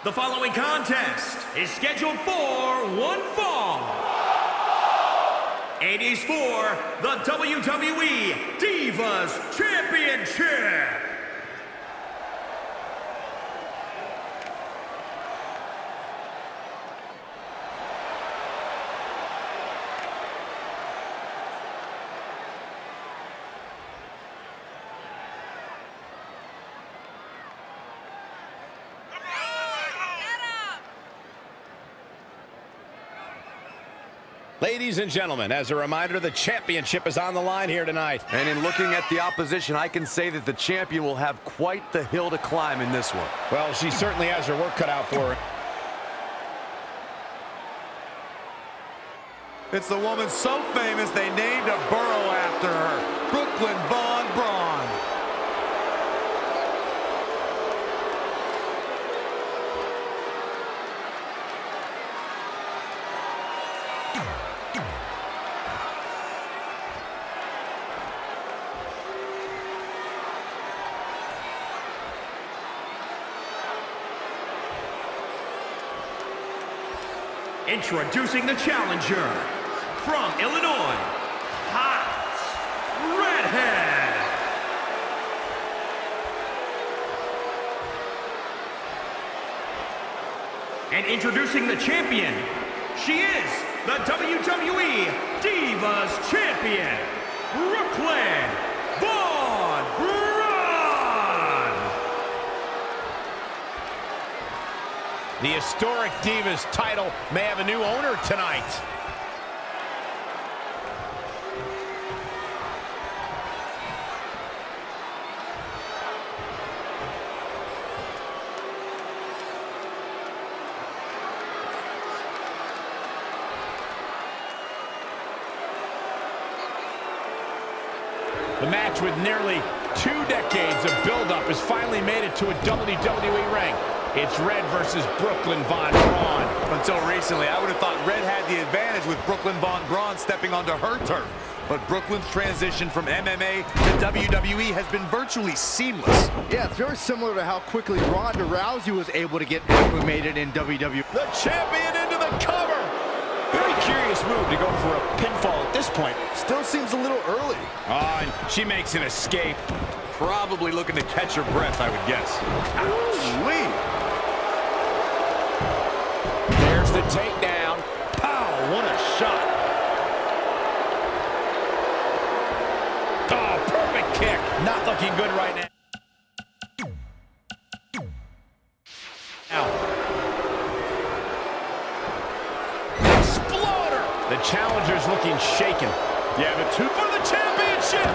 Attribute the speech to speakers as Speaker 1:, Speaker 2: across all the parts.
Speaker 1: The following contest is scheduled for one fall. It is for the WWE Divas Championship.
Speaker 2: Ladies and gentlemen, as a reminder, the championship is on the line here tonight.
Speaker 3: And in looking at the opposition, I can say that the champion will have quite the hill to climb in this one.
Speaker 2: Well, she certainly has her work cut out for her.
Speaker 3: It's the woman so famous they named a borough after her, Brooklyn Von Braun.
Speaker 1: Introducing the challenger, from Illinois, Hot Redhead. And introducing the champion, she is the WWE Divas Champion, Brooklyn Von Braun.
Speaker 2: The historic Divas title may have a new owner tonight. The match with nearly 2 decades of build-up has finally made it to a WWE ring. It's Red versus Brooklyn Von Braun.
Speaker 3: Until recently, I would have thought Red had the advantage with Brooklyn Von Braun stepping onto her turf. But Brooklyn's transition from MMA to WWE has been virtually seamless.
Speaker 4: Yeah, it's very similar to how quickly Ronda Rousey was able to get acclimated in WWE.
Speaker 2: The champion into the cover. Very curious move to go for a pinfall at this point.
Speaker 4: Still seems a little early.
Speaker 2: Oh, and she makes an escape.
Speaker 3: Probably looking to catch her breath, I would guess. Ouch!
Speaker 2: There's the takedown.
Speaker 3: Pow, what a shot.
Speaker 2: Oh, perfect kick. Not looking good right now. Exploder! The challenger's looking shaken.
Speaker 3: Yeah, but 2 for the championship.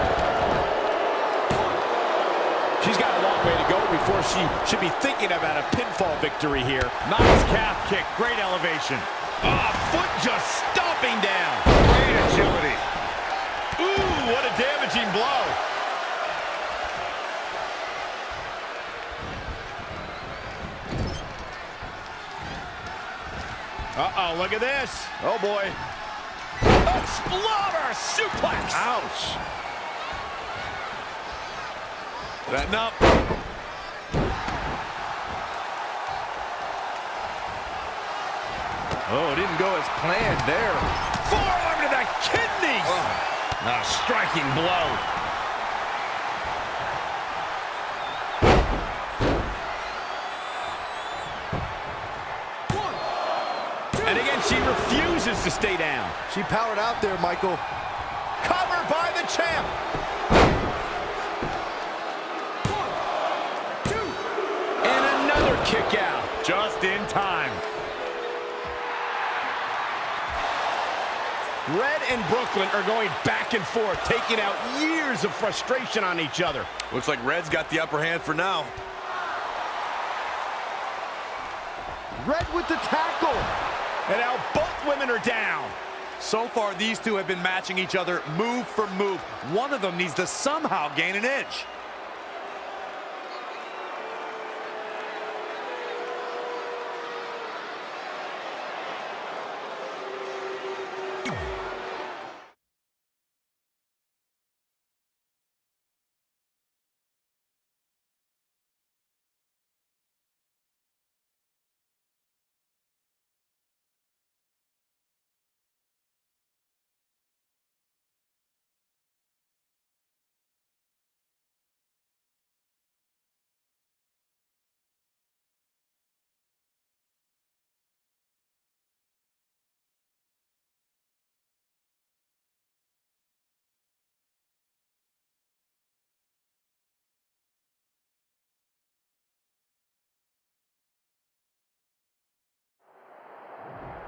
Speaker 2: She's got a long way to go before she should be thinking about a pinfall victory here.
Speaker 3: Nice calf kick, great elevation.
Speaker 2: Foot just stomping down.
Speaker 3: Great agility.
Speaker 2: Ooh, what a damaging blow. Uh-oh, look at this.
Speaker 3: Oh, boy.
Speaker 2: Exploder suplex.
Speaker 3: Ouch. Setting up. Oh, it didn't go as planned there.
Speaker 2: Forearm to the kidneys.
Speaker 3: Oh, a striking blow.
Speaker 2: And again, she refuses to stay down.
Speaker 4: She powered out there, Michael.
Speaker 2: Covered by the champ. And another kick out.
Speaker 3: Just in time.
Speaker 2: Red and Brooklyn are going back and forth, taking out years of frustration on each other.
Speaker 3: Looks like Red's got the upper hand for now.
Speaker 4: Red with the tackle.
Speaker 2: And now both women are down.
Speaker 3: So far, these two have been matching each other move for move. One of them needs to somehow gain an edge.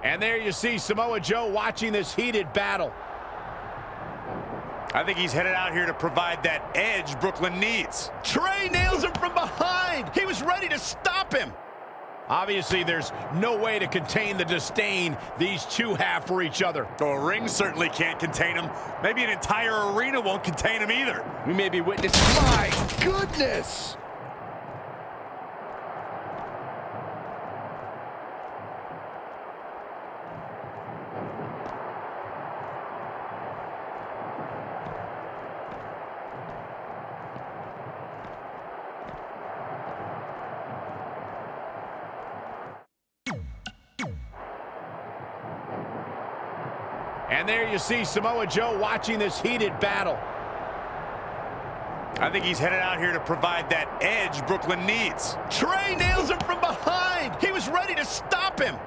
Speaker 2: And there you see Samoa Joe watching this heated battle.
Speaker 3: I think he's headed out here to provide that edge Brooklyn needs.
Speaker 2: Trey nails him from behind. He was ready to stop him. Obviously, there's no way to contain the disdain these two have for each other.
Speaker 3: Oh, a ring certainly can't contain him. Maybe an entire arena won't contain him either.
Speaker 4: We may be witnessing... My goodness!
Speaker 2: And there you see Samoa Joe watching this heated battle.
Speaker 3: I think he's headed out here to provide that edge Brooklyn needs.
Speaker 2: Trey nails him from behind. He was ready to stop him.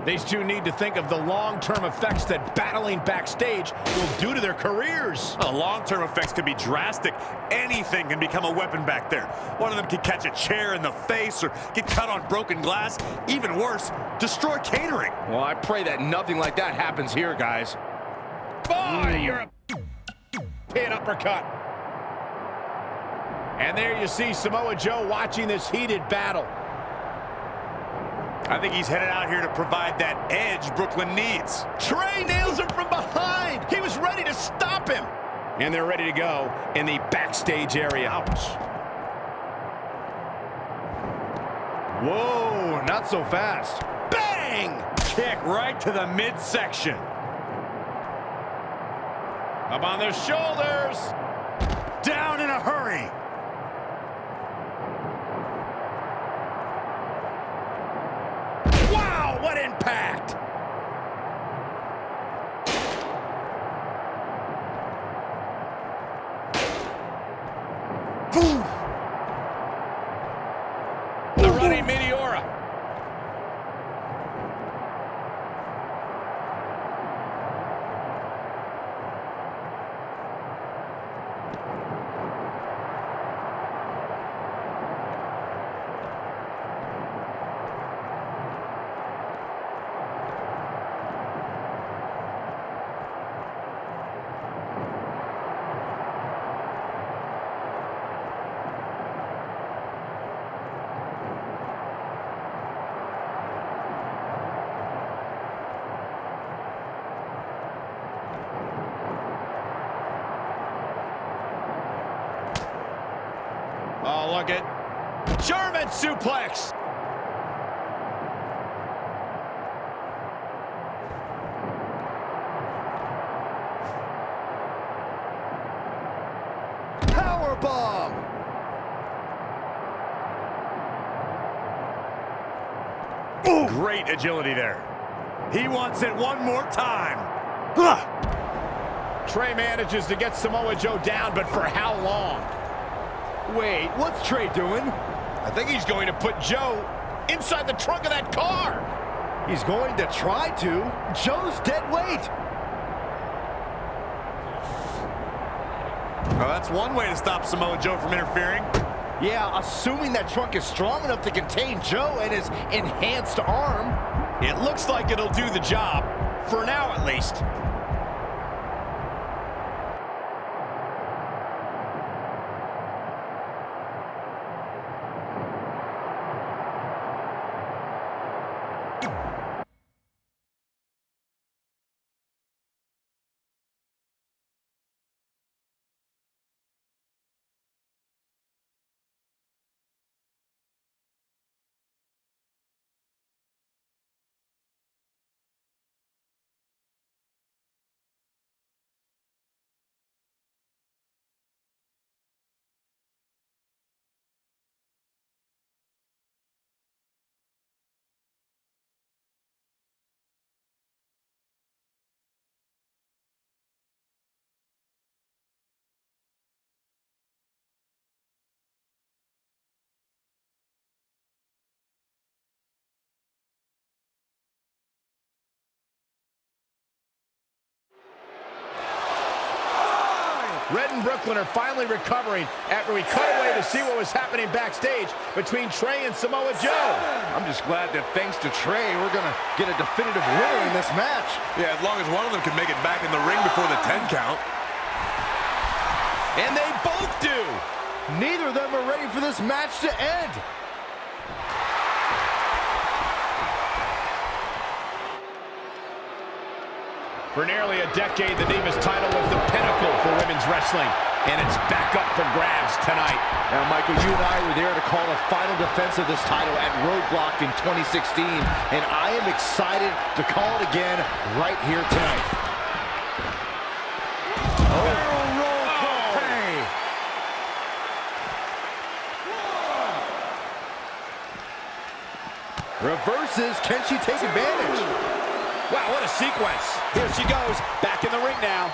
Speaker 2: These two need to think of the long-term effects that battling backstage will do to their careers.
Speaker 3: The long-term effects could be drastic. Anything can become a weapon back there. One of them could catch a chair in the face or get cut on broken glass. Even worse, destroy catering.
Speaker 4: Well, I pray that nothing like that happens here, guys.
Speaker 2: Boy, you're a pin uppercut. And there you see Samoa Joe watching this heated battle.
Speaker 3: I think he's headed out here to provide that edge Brooklyn needs.
Speaker 2: Trey nails him from behind. He was ready to stop him. And they're ready to go in the backstage area. Ouch.
Speaker 4: Whoa, not so fast.
Speaker 2: Bang!
Speaker 3: Kick right to the midsection.
Speaker 2: Up on their shoulders.
Speaker 3: Down in a hurry.
Speaker 2: Wow, what impact!
Speaker 3: Boom.
Speaker 2: The running Mycarrer. Oh, look at German suplex.
Speaker 4: Power bomb.
Speaker 3: Ooh. Great agility there. He wants it one more time.
Speaker 2: Trey manages to get Samoa Joe down, but for how long?
Speaker 4: Wait, what's Trey doing?
Speaker 2: I think he's going to put Joe inside the trunk of that car.
Speaker 4: He's going to try to. Joe's dead weight.
Speaker 3: Well, that's one way to stop Samoa Joe from interfering.
Speaker 4: Yeah, assuming that trunk is strong enough to contain Joe and his enhanced arm.
Speaker 2: It looks like it'll do the job, for now at least. Red and Brooklyn are finally recovering after we cut away to see what was happening backstage between Trey and Samoa Joe.
Speaker 4: I'm just glad that thanks to Trey, we're going to get a definitive winner in this match.
Speaker 3: Yeah, as long as one of them can make it back in the ring before the 10 count.
Speaker 2: And they both do.
Speaker 4: Neither of them are ready for this match to end.
Speaker 2: For nearly a decade, the Divas title was the pinnacle for women's wrestling, and it's back up for grabs tonight.
Speaker 4: Now, Michael, you and I were there to call the final defense of this title at Roadblock in 2016, and I am excited to call it again right here tonight.
Speaker 3: Barrel roll Corpay.
Speaker 4: Reverses, can she take advantage?
Speaker 2: Wow, what a sequence. Here she goes, back in the ring now.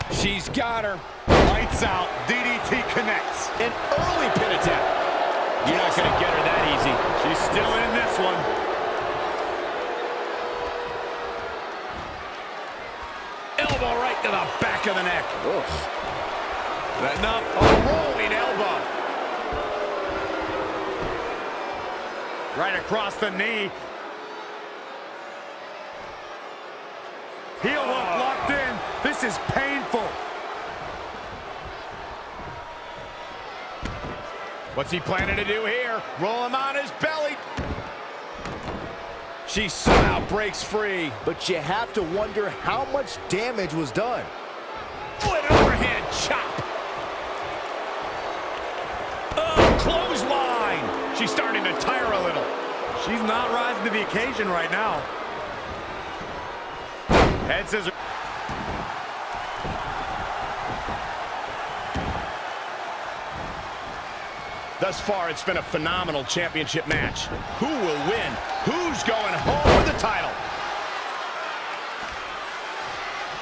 Speaker 2: She's got her.
Speaker 3: Lights out, DDT connects.
Speaker 2: An early pin attempt. You're not going to get her that easy.
Speaker 3: She's still in this one.
Speaker 2: Elbow right to the back of the neck.
Speaker 3: That enough?
Speaker 2: A rolling elbow.
Speaker 3: Right across the knee. Heel hook locked in. This is painful.
Speaker 2: What's he planning to do here? Roll him on his belly. She somehow breaks free.
Speaker 4: But you have to wonder how much damage was done.
Speaker 2: Oh, an overhand chop. Oh, clothesline. She's starting to tire a little.
Speaker 3: She's not rising to the occasion right now. Head scissors.
Speaker 2: Thus far, it's been a phenomenal championship match. Who will win? Who's going home with the title?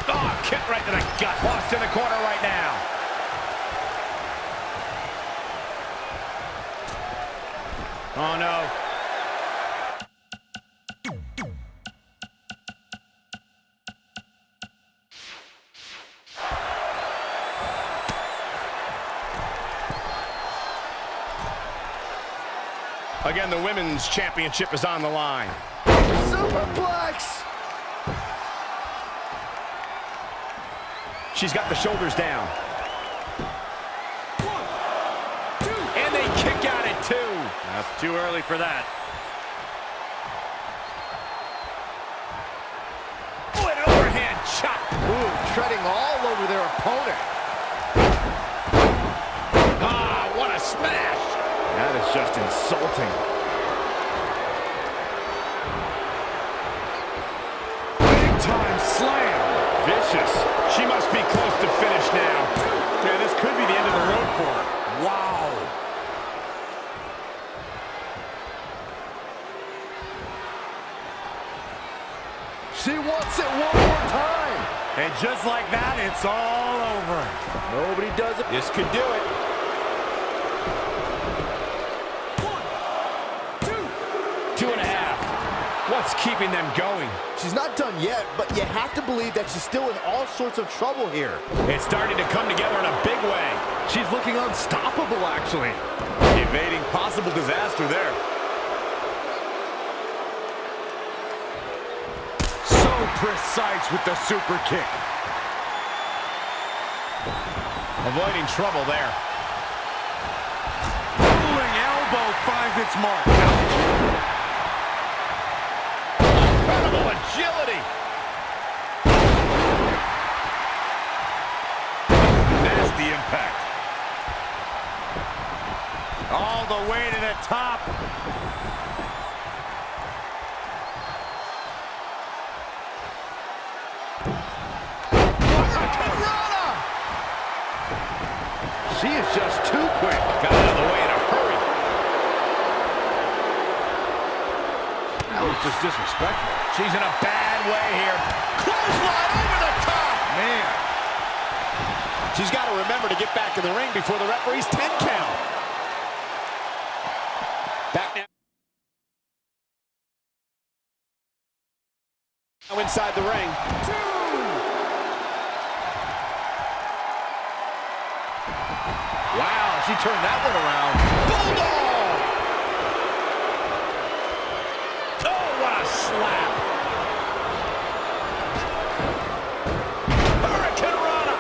Speaker 2: Oh, kick right to the gut. Lost in the corner right now. Oh, no. Again, the women's championship is on the line.
Speaker 4: Superplex!
Speaker 2: She's got the shoulders down. 1, 2. And they kick out at 2.
Speaker 3: That's too early for that.
Speaker 2: Oh, an overhand chop.
Speaker 4: Ooh, treading all over their opponent.
Speaker 2: Ah, what a smash.
Speaker 4: That is just insulting.
Speaker 3: Big time slam.
Speaker 2: Vicious. She must be close to finish now.
Speaker 3: Yeah, this could be the end of the road for her. Wow.
Speaker 4: She wants it one more time.
Speaker 3: And just like that, it's all over.
Speaker 4: Nobody does it.
Speaker 2: This could do it. 2 and a half. What's keeping them going?
Speaker 4: She's not done yet, but you have to believe that she's still in all sorts of trouble here.
Speaker 2: It's starting to come together in a big way.
Speaker 4: She's looking unstoppable, actually.
Speaker 3: Evading possible disaster there. So precise with the super kick.
Speaker 2: Avoiding trouble there.
Speaker 3: Rolling elbow finds its mark.
Speaker 2: Incredible agility.
Speaker 3: Nasty impact. All the way to the top.
Speaker 4: She is just too quick.
Speaker 2: Got out of the way in a hurry.
Speaker 4: That was just disrespectful.
Speaker 2: She's in a bad way here. Clothesline over the top.
Speaker 4: Man.
Speaker 2: She's got to remember to get back in the ring before the referee's 10 count. Back now. Now inside the ring.
Speaker 4: Wow, she turned that one around.
Speaker 2: Bulldog! Oh, what a slap! Hurricane Rana!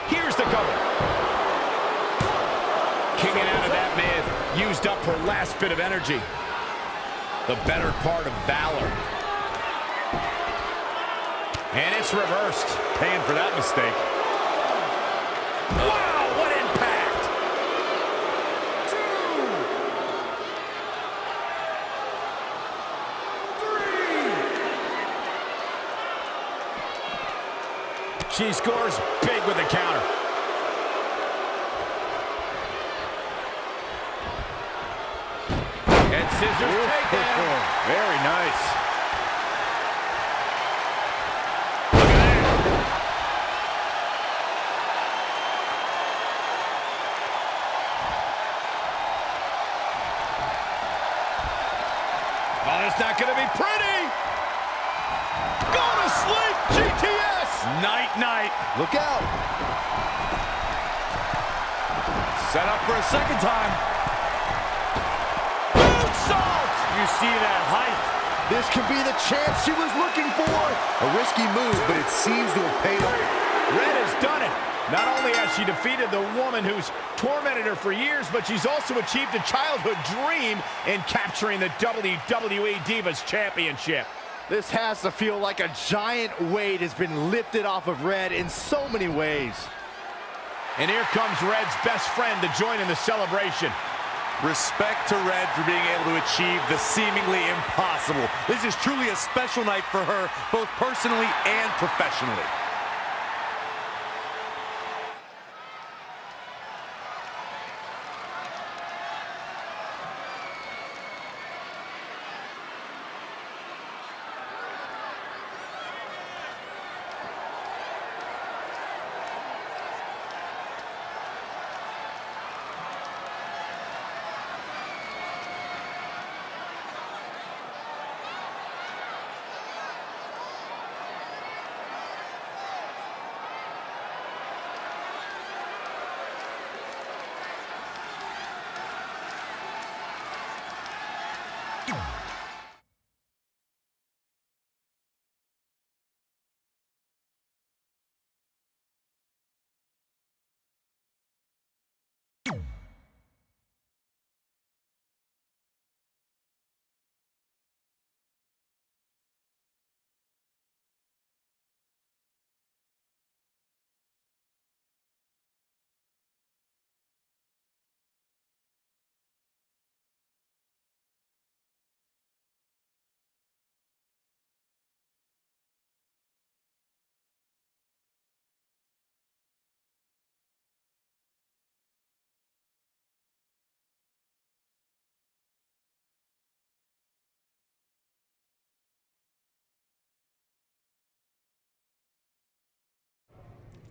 Speaker 2: Here's the cover. Kicking out of that may have used up her last bit of energy. The better part of valor. And it's reversed.
Speaker 3: Paying for that mistake.
Speaker 2: Wow, what impact! She scores big with the counter. And scissors takedown.
Speaker 4: Very nice.
Speaker 2: Look at that. Oh, it's not going to be pretty. Go to sleep, GTS.
Speaker 3: Night-night.
Speaker 4: Look out.
Speaker 3: Set up for a second time.
Speaker 2: Moonsault.
Speaker 3: You see that height.
Speaker 4: This could be the chance she was looking for. A risky move, but it seems to have paid off.
Speaker 2: Red has done it. Not only has she defeated the woman who's tormented her for years, but she's also achieved a childhood dream in capturing the WWE Divas Championship.
Speaker 4: This has to feel like a giant weight has been lifted off of Red in so many ways.
Speaker 2: And here comes Red's best friend to join in the celebration.
Speaker 3: Respect to Red for being able to achieve the seemingly impossible. This is truly a special night for her, both personally and professionally.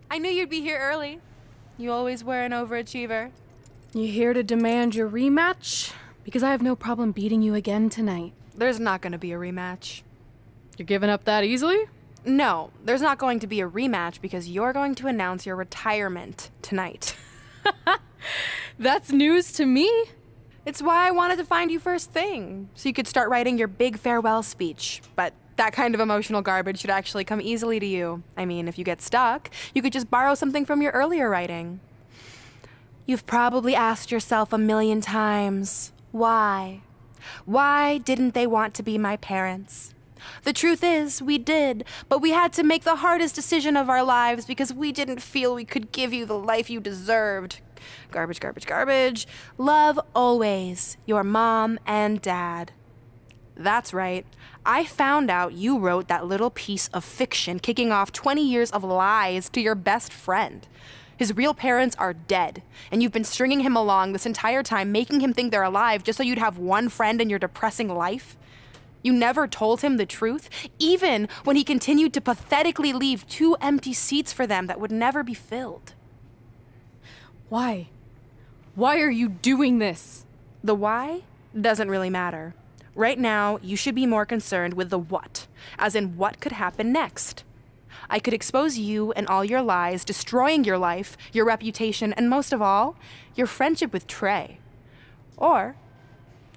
Speaker 5: I knew you'd be here early. You always were an overachiever.
Speaker 6: You here to demand your rematch? Because I have no problem beating you again tonight.
Speaker 5: There's not going to be a rematch.
Speaker 6: You're giving up that easily?
Speaker 5: No, there's not going to be a rematch because you're going to announce your retirement tonight.
Speaker 6: That's news to me.
Speaker 5: It's why I wanted to find you first thing, so you could start writing your big farewell speech. But that kind of emotional garbage should actually come easily to you. I mean, if you get stuck, you could just borrow something from your earlier writing. You've probably asked yourself a million times, why? Why didn't they want to be my parents? The truth is, we did, but we had to make the hardest decision of our lives because we didn't feel we could give you the life you deserved. Garbage, garbage, garbage. Love always, your mom and dad. That's right. I found out you wrote that little piece of fiction kicking off 20 years of lies to your best friend. His real parents are dead, and you've been stringing him along this entire time, making him think they're alive just so you'd have one friend in your depressing life. You never told him the truth, even when he continued to pathetically leave 2 empty seats for them that would never be filled.
Speaker 6: Why? Why are you doing this?
Speaker 5: The why doesn't really matter. Right now, you should be more concerned with the what, as in what could happen next. I could expose you and all your lies, destroying your life, your reputation, and most of all, your friendship with Trey. Or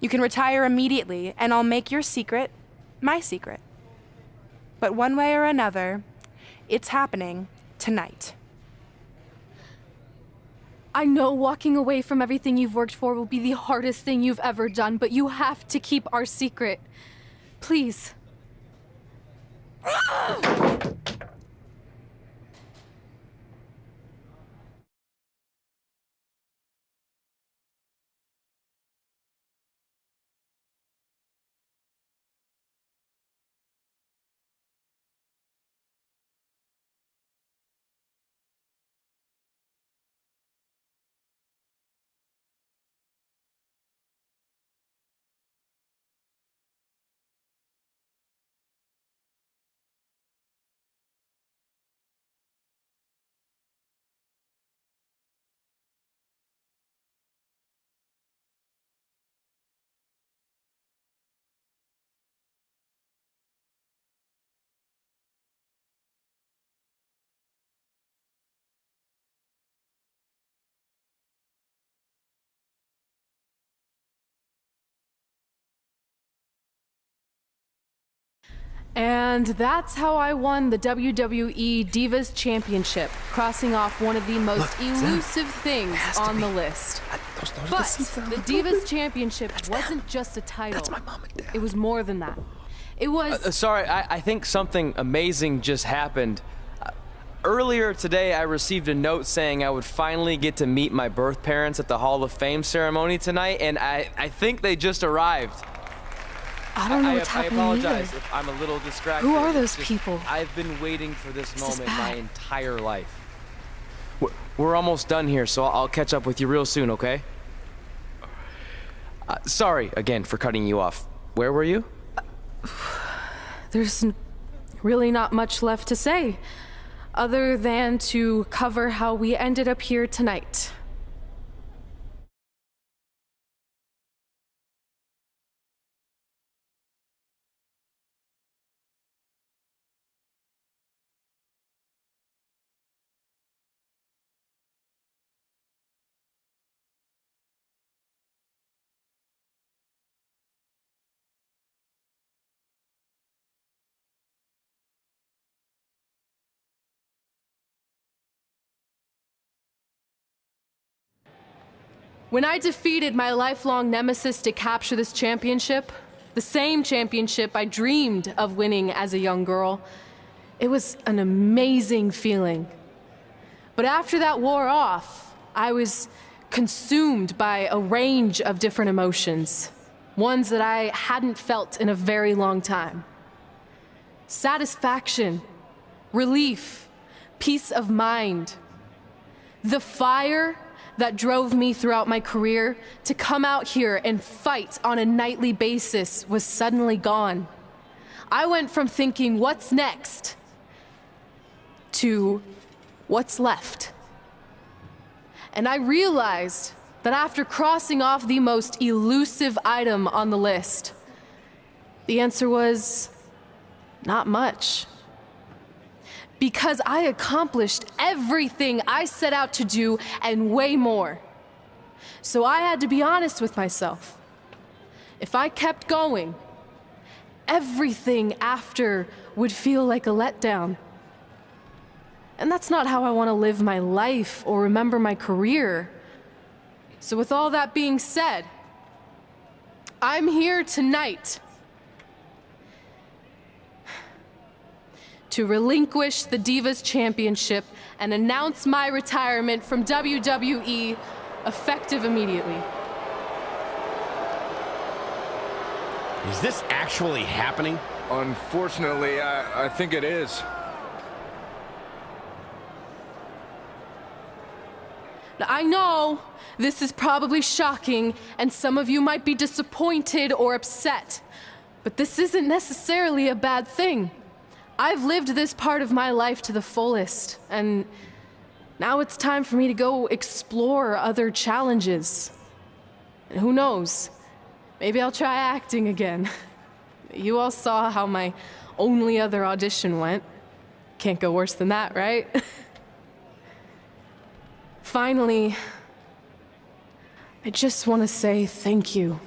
Speaker 5: you can retire immediately, and I'll make your secret my secret. But one way or another, it's happening tonight.
Speaker 6: I know walking away from everything you've worked for will be the hardest thing you've ever done, but you have to keep our secret. Please. And that's how I won the WWE Divas Championship, crossing off one of the most elusive things on the list. But the Divas Championship wasn't just a title. That's my mom and dad. It was more than that. It was...
Speaker 7: Sorry, I think something amazing just happened. Earlier today, I received a note saying I would finally get to meet my birth parents at the Hall of Fame ceremony tonight, and I think they just arrived.
Speaker 6: I don't know what's happening
Speaker 7: I apologize
Speaker 6: either.
Speaker 7: if I'm a little distracted.
Speaker 6: Who are those people?
Speaker 7: I've been waiting for this moment
Speaker 6: is
Speaker 7: my
Speaker 6: bad.
Speaker 7: entire life. We're almost done here, so I'll catch up with you real soon, okay? Sorry again for cutting you off. Where were you?
Speaker 6: There's really not much left to say, other than to cover how we ended up here tonight. When I defeated my lifelong nemesis to capture this championship, the same championship I dreamed of winning as a young girl, it was an amazing feeling. But after that wore off, I was consumed by a range of different emotions, ones that I hadn't felt in a very long time. Satisfaction, relief, peace of mind. The fire that drove me throughout my career to come out here and fight on a nightly basis was suddenly gone. I went from thinking, what's next? To what's left? And I realized that after crossing off the most elusive item on the list, the answer was not much. Because I accomplished everything I set out to do and way more. So I had to be honest with myself. If I kept going, everything after would feel like a letdown. And that's not how I want to live my life or remember my career. So with all that being said, I'm here tonight to relinquish the Divas Championship and announce my retirement from WWE effective immediately.
Speaker 2: Is this actually happening?
Speaker 4: Unfortunately, I think it is.
Speaker 6: Now, I know this is probably shocking, and some of you might be disappointed or upset, but this isn't necessarily a bad thing. I've lived this part of my life to the fullest, and now it's time for me to go explore other challenges. And who knows, maybe I'll try acting again. You all saw how my only other audition went. Can't go worse than that, right? Finally, I just want to say thank you.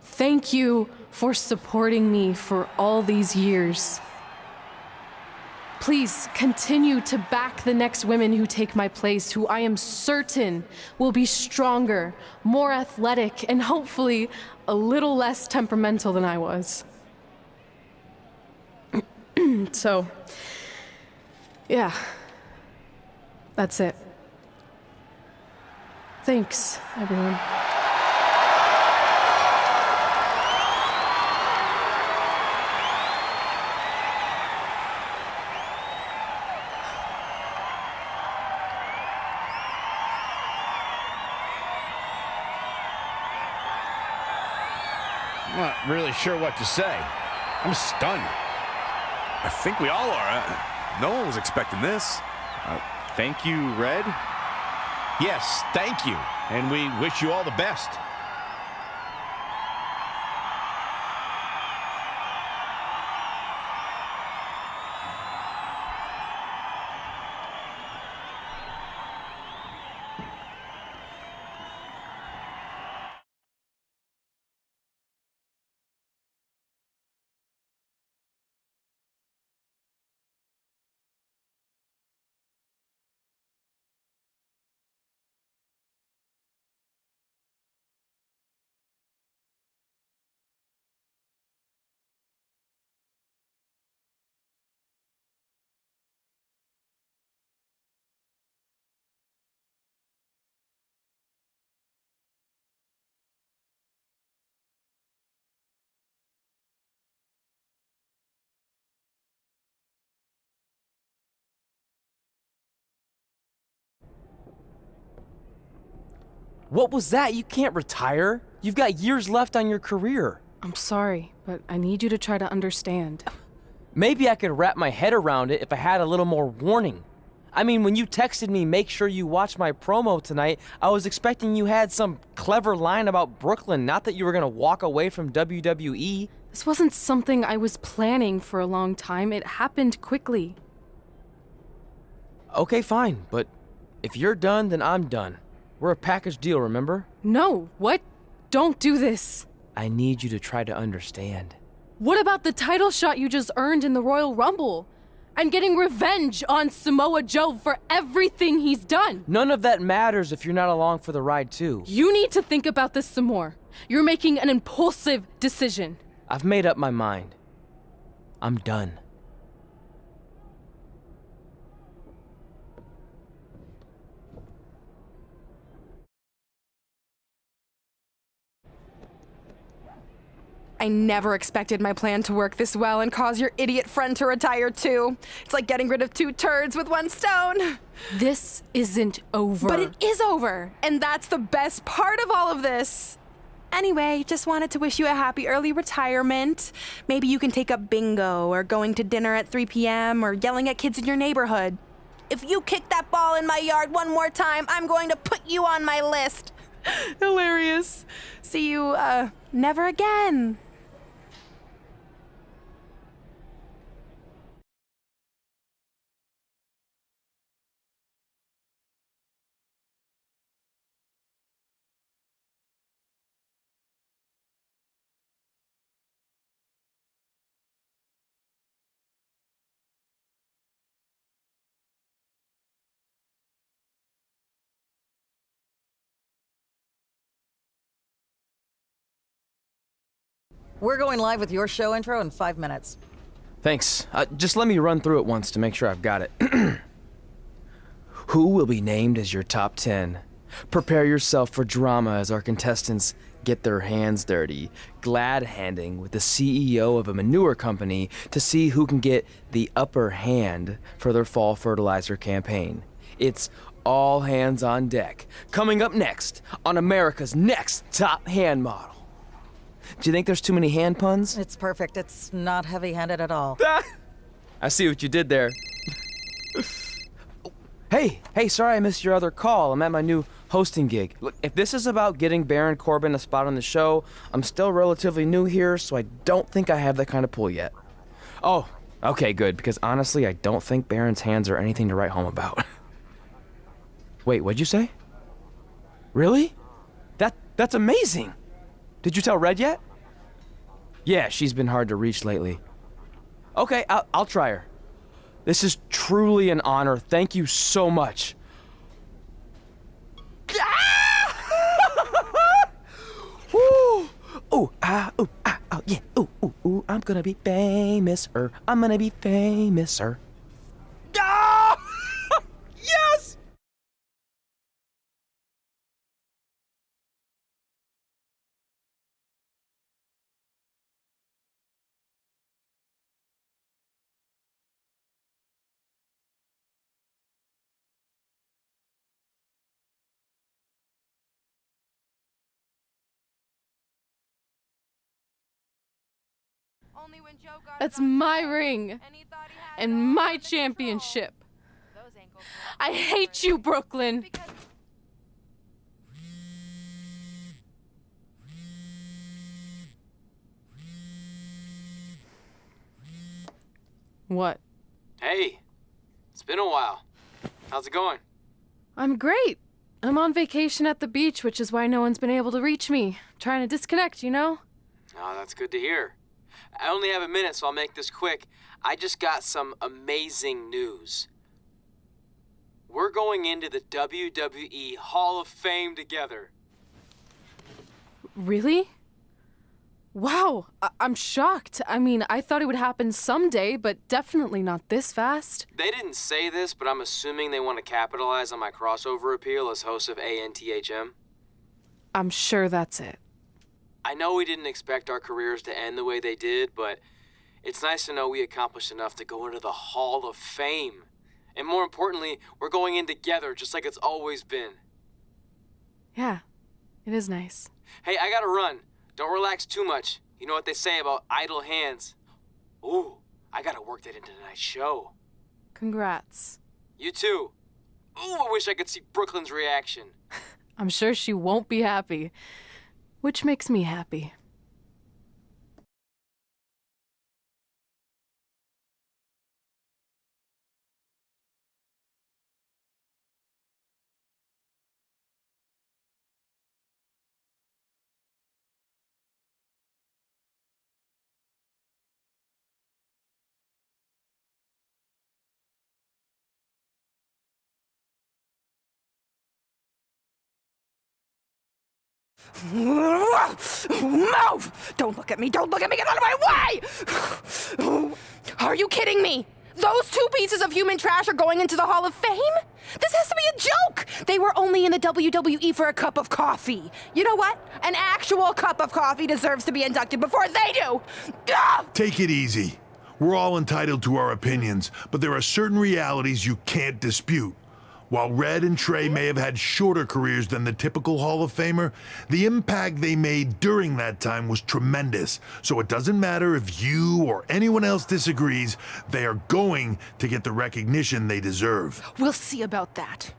Speaker 6: Thank you for supporting me for all these years. Please continue to back the next women who take my place, who I am certain will be stronger, more athletic, and hopefully a little less temperamental than I was. So, yeah, that's it. Thanks, everyone.
Speaker 2: I'm not really sure what to say. I'm stunned.
Speaker 3: I think we all are. No one was expecting this.
Speaker 2: Thank you, Red. Yes, thank you. And we wish you all the best.
Speaker 7: What was that? You can't retire. You've got years left on your career.
Speaker 6: I'm sorry, but I need you to try to understand.
Speaker 7: Maybe I could wrap my head around it if I had a little more warning. I mean, when you texted me, make sure you watch my promo tonight, I was expecting you had some clever line about Brooklyn, not that you were gonna walk away from WWE.
Speaker 6: This wasn't something I was planning for a long time. It happened quickly.
Speaker 7: Okay, fine, but if you're done, then I'm done. We're a package deal, remember?
Speaker 6: No, what? Don't do this.
Speaker 7: I need you to try to understand.
Speaker 6: What about the title shot you just earned in the Royal Rumble? And getting revenge on Samoa Joe for everything he's done?
Speaker 7: None of that matters if you're not along for the ride, too.
Speaker 6: You need to think about this some more. You're making an impulsive decision.
Speaker 7: I've made up my mind. I'm done.
Speaker 5: I never expected my plan to work this well and cause your idiot friend to retire too. It's like getting rid of 2 turds with 1 stone.
Speaker 6: This isn't over.
Speaker 5: But it is over, and that's the best part of all of this. Anyway, just wanted to wish you a happy early retirement. Maybe you can take up bingo or going to dinner at 3 p.m. or yelling at kids in your neighborhood. If you kick that ball in my yard one more time, I'm going to put you on my list. Hilarious. See you, never again.
Speaker 8: We're going live with your show intro in 5 minutes.
Speaker 7: Thanks. Just let me run through it once to make sure I've got it. Who will be named as your top 10? Prepare yourself for drama as our contestants get their hands dirty, glad-handing with the CEO of a manure company to see who can get the upper hand for their fall fertilizer campaign. It's all hands on deck. Coming up next on America's Next Top Hand Model. Do you think there's too many hand puns?
Speaker 8: It's perfect. It's not heavy-handed at all.
Speaker 7: I see what you did there. Hey, sorry I missed your other call. I'm at my new hosting gig. Look, if this is about getting Baron Corbin a spot on the show, I'm still relatively new here, so I don't think I have that kind of pull yet. Oh, okay, good, because honestly, I don't think Baron's hands are anything to write home about. Wait, what'd you say? Really? That's amazing! Did you tell Red yet? Yeah, she's been hard to reach lately. Okay, I'll try her. This is truly an honor. Thank you so much. Woo! Ooh, ooh, oh, yeah. Ooh, I'm gonna be famous, I'm gonna be famous, Ah! Yes!
Speaker 6: That's my ring and my championship. I hate you, Brooklyn. What?
Speaker 7: Hey, it's been a while. How's it going?
Speaker 6: I'm great. I'm on vacation at the beach, which is why no one's been able to reach me. Trying to disconnect, you know?
Speaker 7: Oh, that's good to hear. I only have a minute, so I'll make this quick. I just got some amazing news. We're going into the WWE Hall of Fame together.
Speaker 6: Really? Wow, I'm shocked. I mean, I thought it would happen someday, but definitely not this fast.
Speaker 7: They didn't say this, but I'm assuming they want to capitalize on my crossover appeal as host of ANTHM.
Speaker 6: I'm sure that's it.
Speaker 7: I know we didn't expect our careers to end the way they did, but it's nice to know we accomplished enough to go into the Hall of Fame. And more importantly, we're going in together, just like it's always been.
Speaker 6: Yeah, it is nice.
Speaker 7: Hey, I gotta run. Don't relax too much. You know what they say about idle hands. Ooh, I gotta work that into tonight's show.
Speaker 6: Congrats.
Speaker 7: You too. Ooh, I wish I could see Brooklyn's reaction.
Speaker 6: I'm sure she won't be happy, which makes me happy.
Speaker 5: Move! Don't look at me! Don't look at me! Get out of my way! Are you kidding me? Those two pieces of human trash are going into the Hall of Fame? This has to be a joke! They were only in the WWE for a cup of coffee. You know what? An actual cup of coffee deserves to be inducted before they do! Ah!
Speaker 9: Take it easy. We're all entitled to our opinions, but there are certain realities you can't dispute. While Red and Trey may have had shorter careers than the typical Hall of Famer, the impact they made during that time was tremendous. So it doesn't matter if you or anyone else disagrees, they are going to get the recognition they deserve.
Speaker 5: We'll see about that.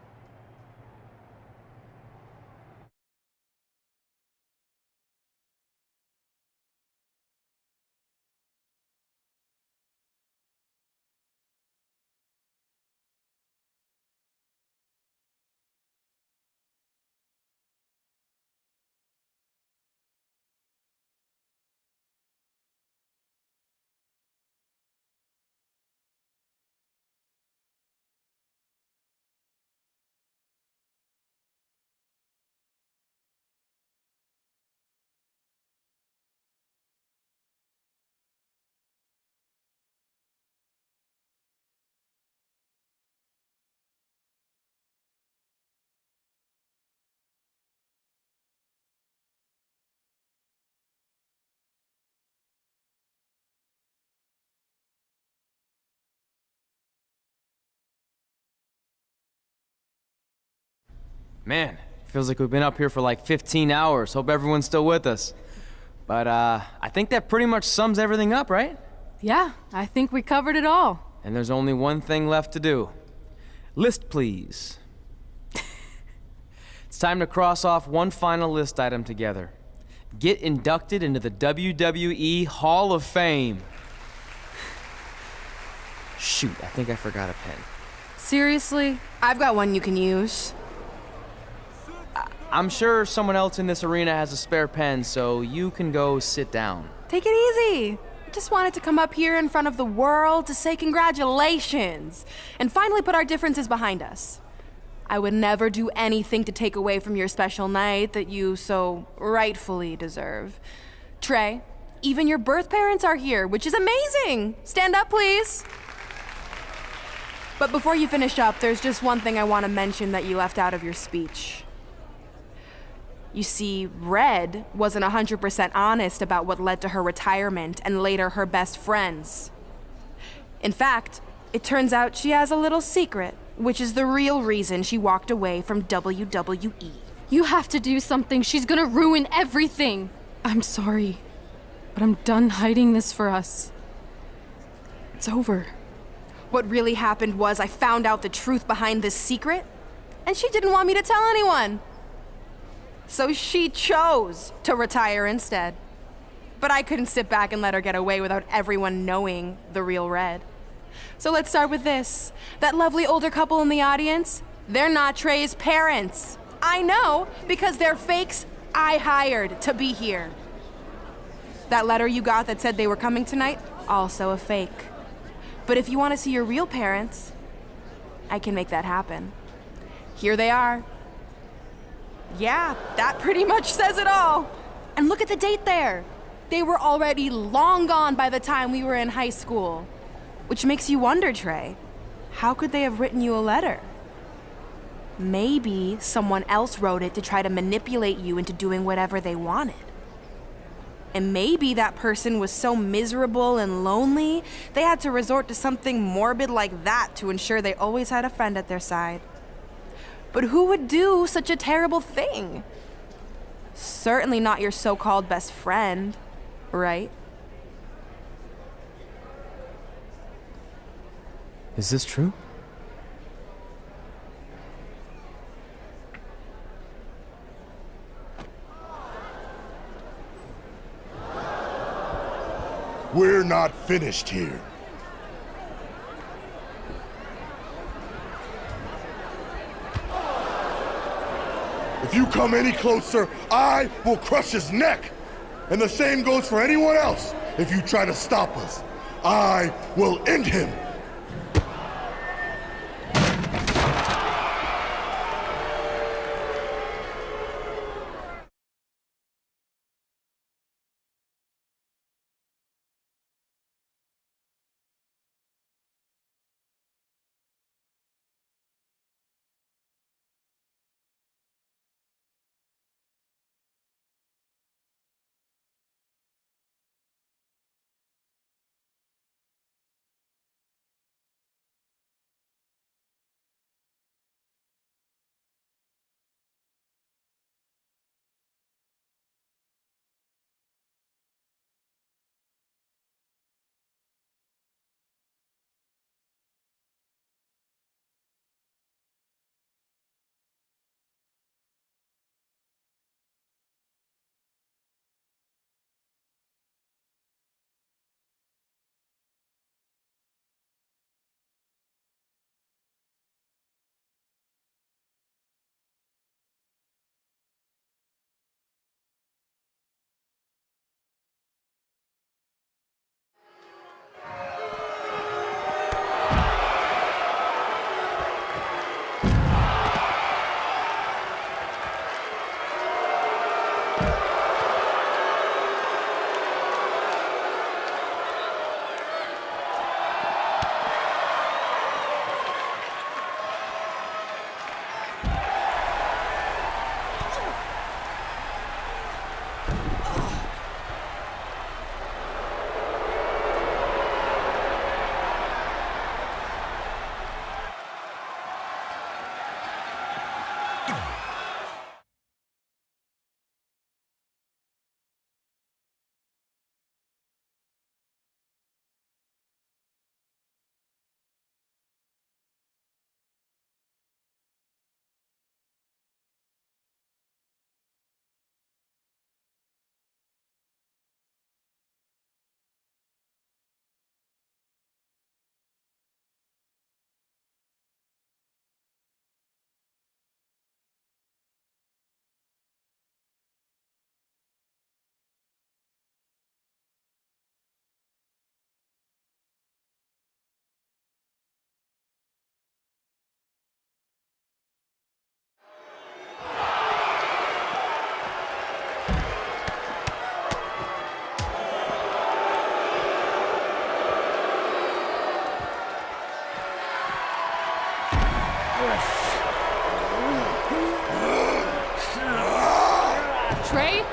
Speaker 7: Man, feels like we've been up here for like 15 hours. Hope everyone's still with us. But I think that pretty much sums everything up, right?
Speaker 6: Yeah, I think we covered it all.
Speaker 7: And there's only one thing left to do. List, please. It's time to cross off one final list item together. Get inducted into the WWE Hall of Fame. Shoot, I think I forgot a pen.
Speaker 6: Seriously?
Speaker 5: I've got one you can use.
Speaker 7: I'm sure someone else in this arena has a spare pen, so you can go sit down.
Speaker 5: Take it easy. I just wanted to come up here in front of the world to say congratulations and finally put our differences behind us. I would never do anything to take away from your special night that you so rightfully deserve. Trey, even your birth parents are here, which is amazing. Stand up, please. But before you finish up, there's just one thing I want to mention that you left out of your speech. You see, Red wasn't 100% honest about what led to her retirement and later her best friends. In fact, it turns out she has a little secret, which is the real reason she walked away from WWE.
Speaker 6: You have to do something. She's gonna ruin everything. I'm sorry, but I'm done hiding this for us. It's over.
Speaker 5: What really happened was I found out the truth behind this secret, and she didn't want me to tell anyone. So she chose to retire instead. But I couldn't sit back and let her get away without everyone knowing the real Red. So let's start with this. That lovely older couple in the audience, they're not Trey's parents. I know, because they're fakes I hired to be here. That letter you got that said they were coming tonight, also a fake. But if you want to see your real parents, I can make that happen. Here they are. Yeah, that pretty much says it all. And look at the date there. They were already long gone by the time we were in high school. Which makes you wonder, Trey, how could they have written you a letter? Maybe someone else wrote it to try to manipulate you into doing whatever they wanted. And maybe that person was so miserable and lonely, they had to resort to something morbid like that to ensure they always had a friend at their side. But who would do such a terrible thing? Certainly not your so-called best friend, right?
Speaker 7: Is this true?
Speaker 10: We're not finished here. If you come any closer, I will crush his neck. And the same goes for anyone else. If you try to stop us, I will end him.
Speaker 6: Trey?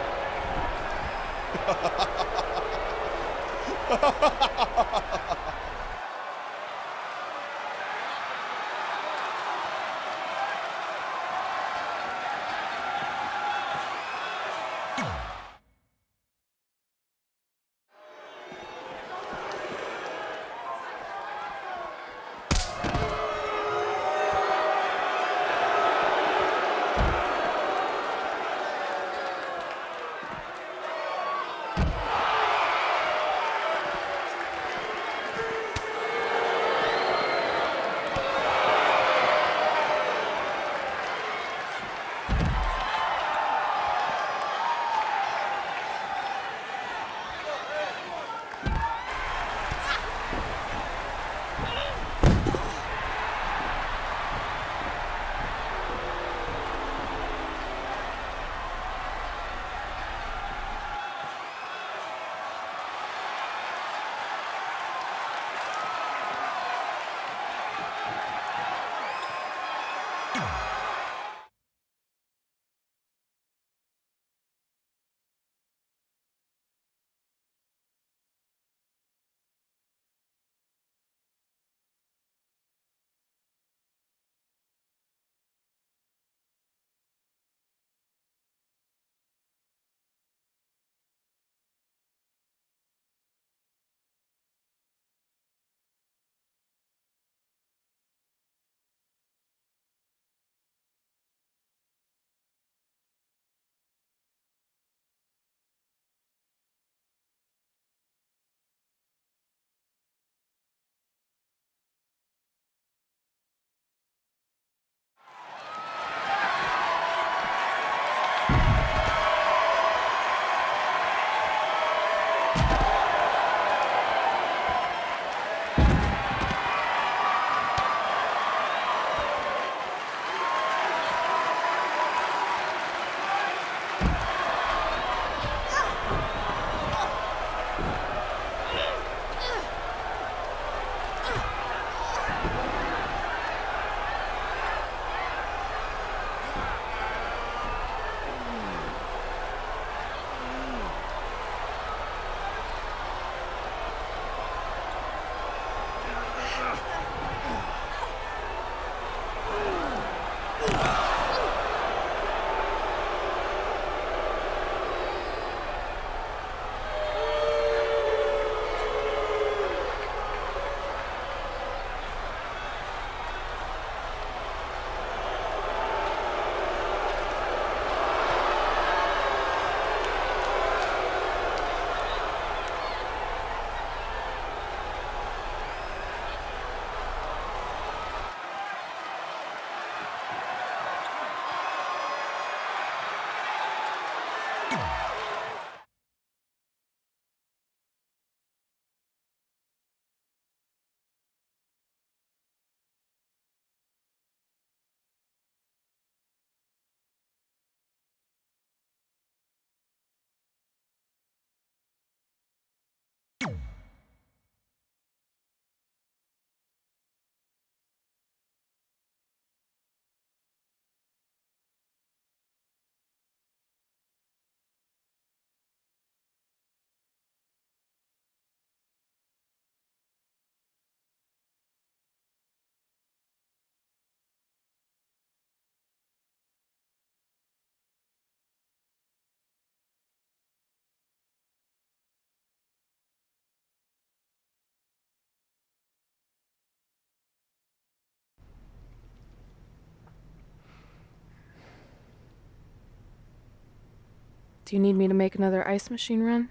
Speaker 6: Do you need me to make another ice machine run?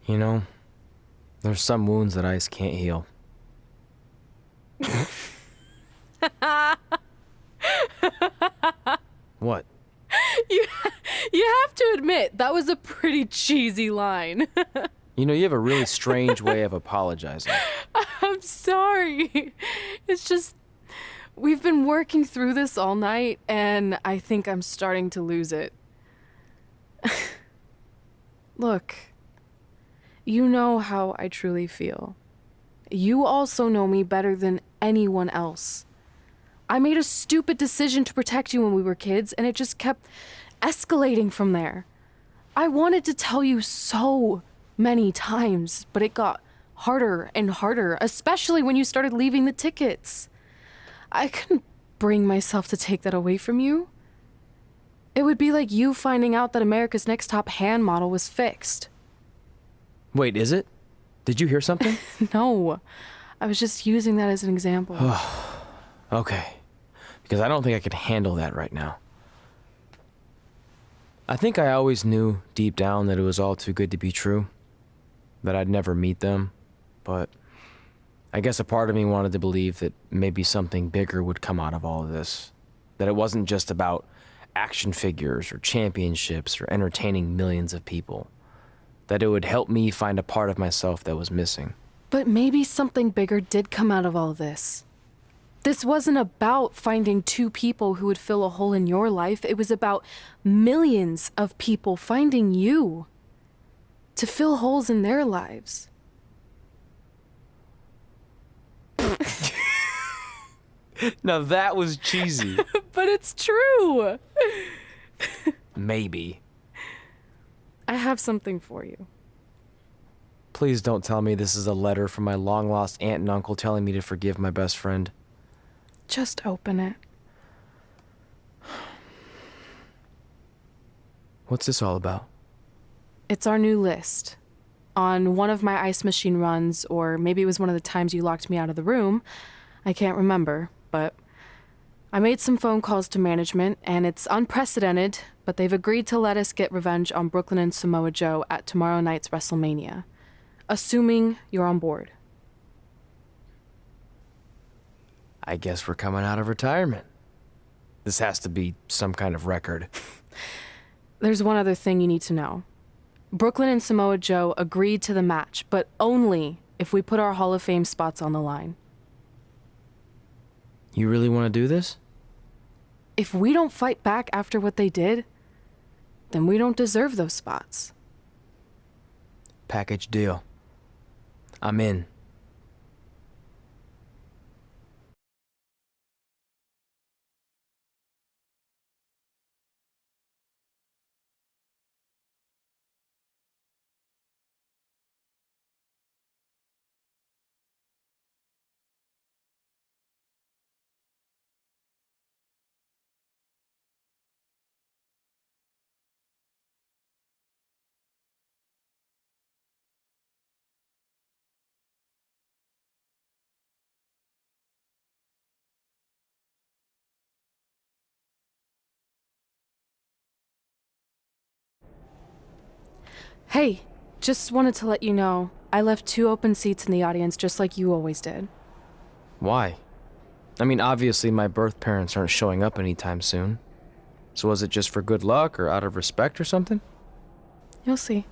Speaker 7: You know, there's some wounds that ice can't heal. What?
Speaker 6: You have to admit, that was a pretty cheesy line.
Speaker 7: You know, you have a really strange way of apologizing.
Speaker 6: I'm sorry. It's just, we've been working through this all night, and I think I'm starting to lose it. Look, you know how I truly feel. You also know me better than anyone else. I made a stupid decision to protect you when we were kids, and it just kept escalating from there. I wanted to tell you so many times, but it got harder and harder, especially when you started leaving the tickets. I couldn't bring myself to take that away from you. It would be like you finding out that America's Next Top Hand model was fixed.
Speaker 7: Wait, is it? Did you hear something?
Speaker 6: No, I was just using that as an example.
Speaker 7: Okay, because I don't think I could handle that right now. I think I always knew deep down that it was all too good to be true, that I'd never meet them, but I guess a part of me wanted to believe that maybe something bigger would come out of all of this, that it wasn't just about action figures or championships or entertaining millions of people, that it would help me find a part of myself that was missing.
Speaker 6: But maybe something bigger did come out of all this. This wasn't about finding two people who would fill a hole in your life. It was about millions of people finding you to fill holes in their lives.
Speaker 7: Now that was cheesy.
Speaker 6: But it's true.
Speaker 7: Maybe.
Speaker 6: I have something for you.
Speaker 7: Please don't tell me this is a letter from my long-lost aunt and uncle telling me to forgive my best friend.
Speaker 6: Just open it.
Speaker 7: What's this all about?
Speaker 6: It's our new list. On one of my ice machine runs, or maybe it was one of the times you locked me out of the room, I can't remember, but I made some phone calls to management, and it's unprecedented, but they've agreed to let us get revenge on Brooklyn and Samoa Joe at tomorrow night's WrestleMania, assuming you're on board.
Speaker 7: I guess we're coming out of retirement. This has to be some kind of record.
Speaker 6: There's one other thing you need to know. Brooklyn and Samoa Joe agreed to the match, but only if we put our Hall of Fame spots on the line.
Speaker 7: You really want to do this?
Speaker 6: If we don't fight back after what they did, then we don't deserve those spots.
Speaker 7: Package deal. I'm in.
Speaker 6: Hey, just wanted to let you know, I left 2 open seats in the audience just like you always did.
Speaker 7: Why? I mean, obviously my birth parents aren't showing up anytime soon. So was it just for good luck or out of respect or something?
Speaker 6: You'll see.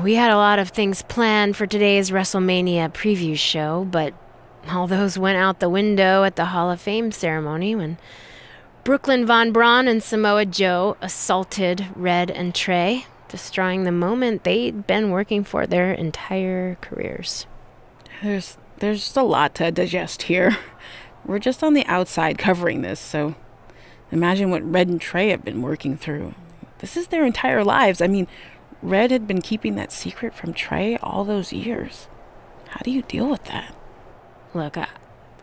Speaker 11: We had a lot of things planned for today's WrestleMania preview show, but all those went out the window at the Hall of Fame ceremony when Brooklyn Von Braun and Samoa Joe assaulted Red and Trey, destroying the moment they'd been working for their entire careers.
Speaker 12: There's just a lot to digest here. We're just on the outside covering this, so imagine what Red and Trey have been working through. This is their entire lives. I mean, Red had been keeping that secret from Trey all those years. How do you deal with that?
Speaker 11: Look,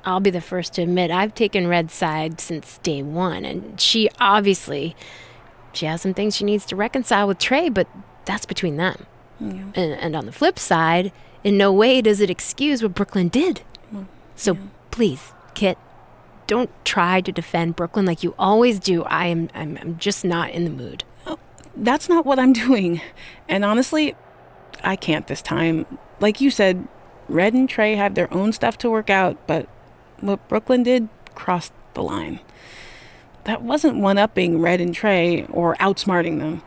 Speaker 11: I'll be the first to admit I've taken Red's side since day one, and she obviously she has some things she needs to reconcile with Trey, but that's between them.
Speaker 12: Yeah.
Speaker 11: And on the flip side, in no way does it excuse what Brooklyn did. So please, Kit, don't try to defend Brooklyn like you always do. I'm just not in the mood.
Speaker 12: That's not what I'm doing. And honestly, I can't this time. Like you said, Red and Trey have their own stuff to work out, but what Brooklyn did crossed the line. That wasn't one-upping Red and Trey or outsmarting them.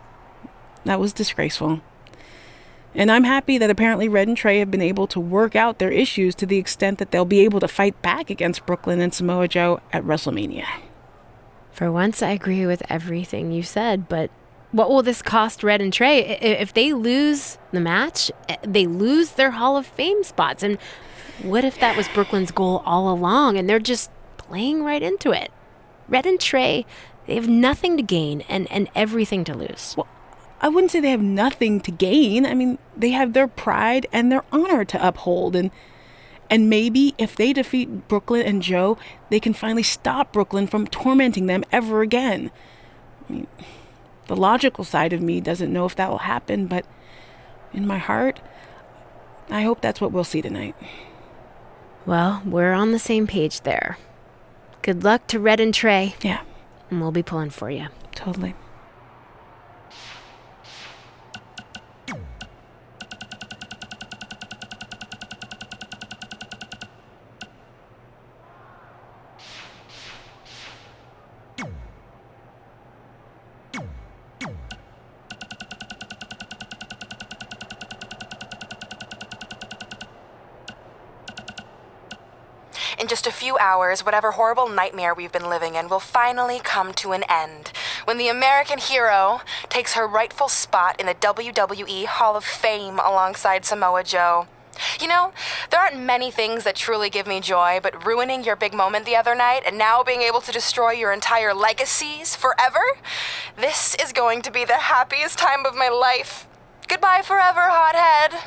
Speaker 12: That was disgraceful. And I'm happy that apparently Red and Trey have been able to work out their issues to the extent that they'll be able to fight back against Brooklyn and Samoa Joe at WrestleMania.
Speaker 11: For once, I agree with everything you said, but what will this cost Red and Trey? If they lose the match, they lose their Hall of Fame spots. And what if that was Brooklyn's goal all along and they're just playing right into it? Red and Trey, they have nothing to gain and everything to lose.
Speaker 12: Well, I wouldn't say they have nothing to gain. I mean, they have their pride and their honor to uphold. And maybe if they defeat Brooklyn and Joe, they can finally stop Brooklyn from tormenting them ever again. I mean, the logical side of me doesn't know if that will happen, but in my heart, I hope that's what we'll see tonight.
Speaker 11: Well, we're on the same page there. Good luck to Red and Trey.
Speaker 12: Yeah.
Speaker 11: And we'll be pulling for you.
Speaker 12: Totally.
Speaker 5: In just a few hours, whatever horrible nightmare we've been living in will finally come to an end when the American hero takes her rightful spot in the WWE Hall of Fame alongside Samoa Joe. You know, there aren't many things that truly give me joy, but ruining your big moment the other night and now being able to destroy your entire legacies forever, this is going to be the happiest time of my life. Goodbye forever, hothead.